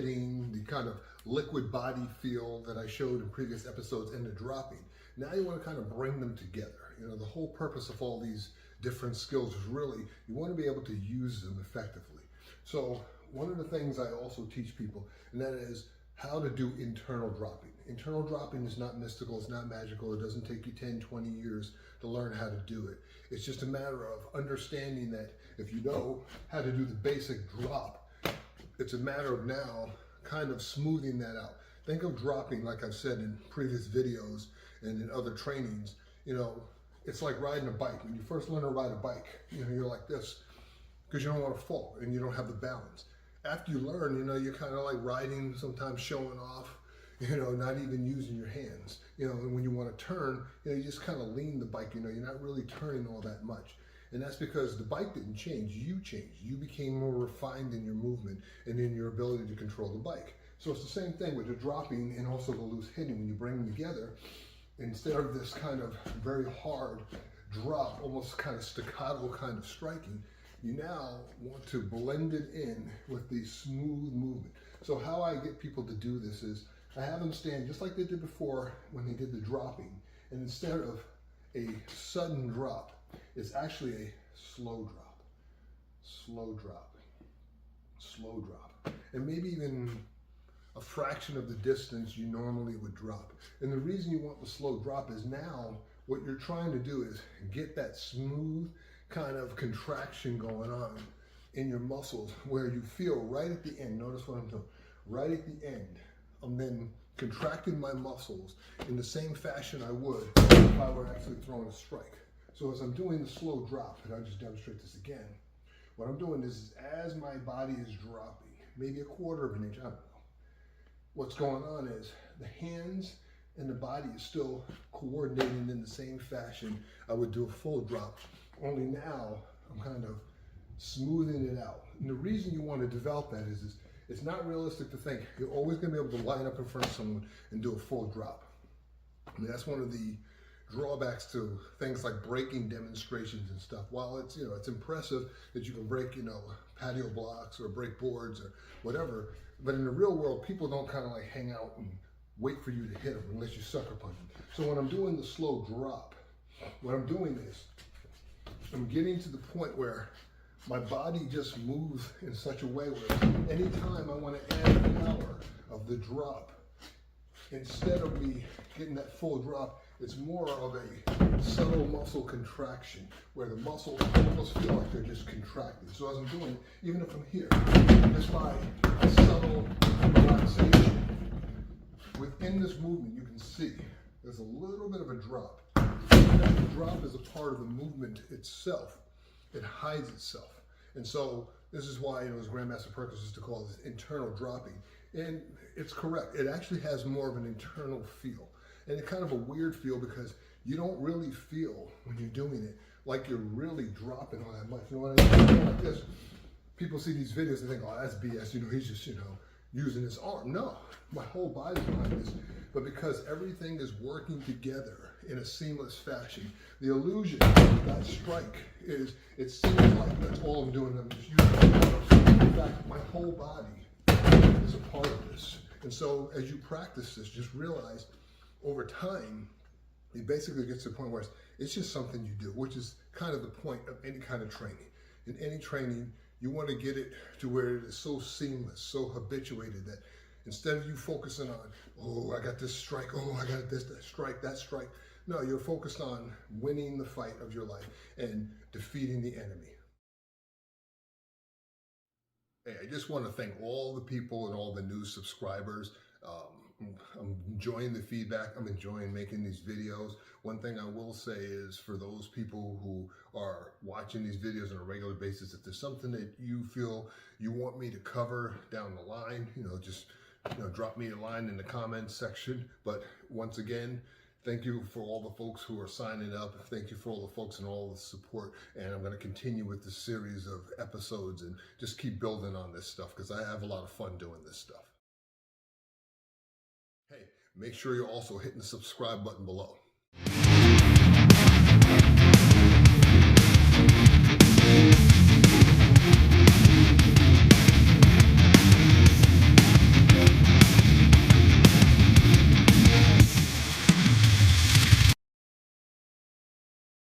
hitting, the kind of liquid body feel that I showed in previous episodes, and the dropping. Now you want to kind of bring them together. You know, the whole purpose of all these different skills is really, you want to be able to use them effectively. So one of the things I also teach people, and that is how to do internal dropping. Internal dropping is not mystical, it's not magical, it doesn't take you 10, 20 years to learn how to do it. It's just a matter of understanding that if you know how to do the basic drop, it's a matter of now kind of smoothing that out. Think of dropping, like I've said in previous videos and in other trainings, you know, it's like riding a bike. When you first learn to ride a bike, you know, you're like this because you don't want to fall and you don't have the balance. After you learn, you know, you're kind of like riding, sometimes showing off, you know, not even using your hands. You know, and when you want to turn, you know, you just kind of lean the bike, you know, you're not really turning all that much. And that's because the bike didn't change, you changed. You became more refined in your movement and in your ability to control the bike. So it's the same thing with the dropping and also the loose hitting. When you bring them together, instead of this kind of very hard drop, almost kind of staccato kind of striking, you now want to blend it in with the smooth movement. So how I get people to do this is I have them stand just like they did before when they did the dropping. And instead of a sudden drop, it's actually a slow drop, slow drop, slow drop. And maybe even a fraction of the distance you normally would drop. And the reason you want the slow drop is now what you're trying to do is get that smooth kind of contraction going on in your muscles where you feel right at the end. Notice what I'm doing. Right at the end, I'm then contracting my muscles in the same fashion I would if I were actually throwing a strike. So as I'm doing the slow drop, and I'll just demonstrate this again, what I'm doing is as my body is dropping, maybe a quarter of an inch, I don't know, what's going on is the hands and the body is still coordinating in the same fashion I would do a full drop, only now I'm kind of smoothing it out. And the reason you want to develop that is it's not realistic to think you're always going to be able to line up in front of someone and do a full drop. I mean, that's one of the drawbacks to things like breaking demonstrations and stuff. While it's, you know, it's impressive that you can break, you know, patio blocks or break boards or whatever, but in the real world, people don't kind of like hang out and wait for you to hit them unless you sucker punch them. So when I'm doing the slow drop, what I'm doing is I'm getting to the point where my body just moves in such a way where anytime I want to add the power of the drop, instead of me getting that full drop, it's more of a subtle muscle contraction where the muscles almost feel like they're just contracting. So as I'm doing, even if I'm here, just by a subtle relaxation, within this movement you can see there's a little bit of a drop. That drop is a part of the movement itself. It hides itself. And so this is why, you know, as Grandmaster Perkins used to call this internal dropping. And it's correct. It actually has more of an internal feel. And it's kind of a weird feel because you don't really feel when you're doing it like you're really dropping all that much. You know what I mean? Like this, people see these videos and think, oh, that's BS. You know, he's just, you know, using his arm. No, my whole body's behind this. But because everything is working together in a seamless fashion, the illusion of that strike is, it seems like that's all I'm doing. I'm just using it. In fact, my whole body is a part of this. And so as you practice this, just realize over time, it basically gets to the point where it's just something you do, which is kind of the point of any kind of training. In any training, you want to get it to where it is so seamless, so habituated that instead of you focusing on, oh, I got this strike, oh, I got this, that strike. No, you're focused on winning the fight of your life and defeating the enemy. Hey, I just want to thank all the people and all the new subscribers. I'm enjoying the feedback. I'm enjoying making these videos. One thing I will say is for those people who are watching these videos on a regular basis, if there's something that you feel you want me to cover down the line, you know, just drop me a line in the comments section. But once again, thank you for all the folks who are signing up. Thank you for all the folks and all the support. And I'm going to continue with this series of episodes and just keep building on this stuff because I have a lot of fun doing this stuff. Hey, make sure you're also hitting the subscribe button below.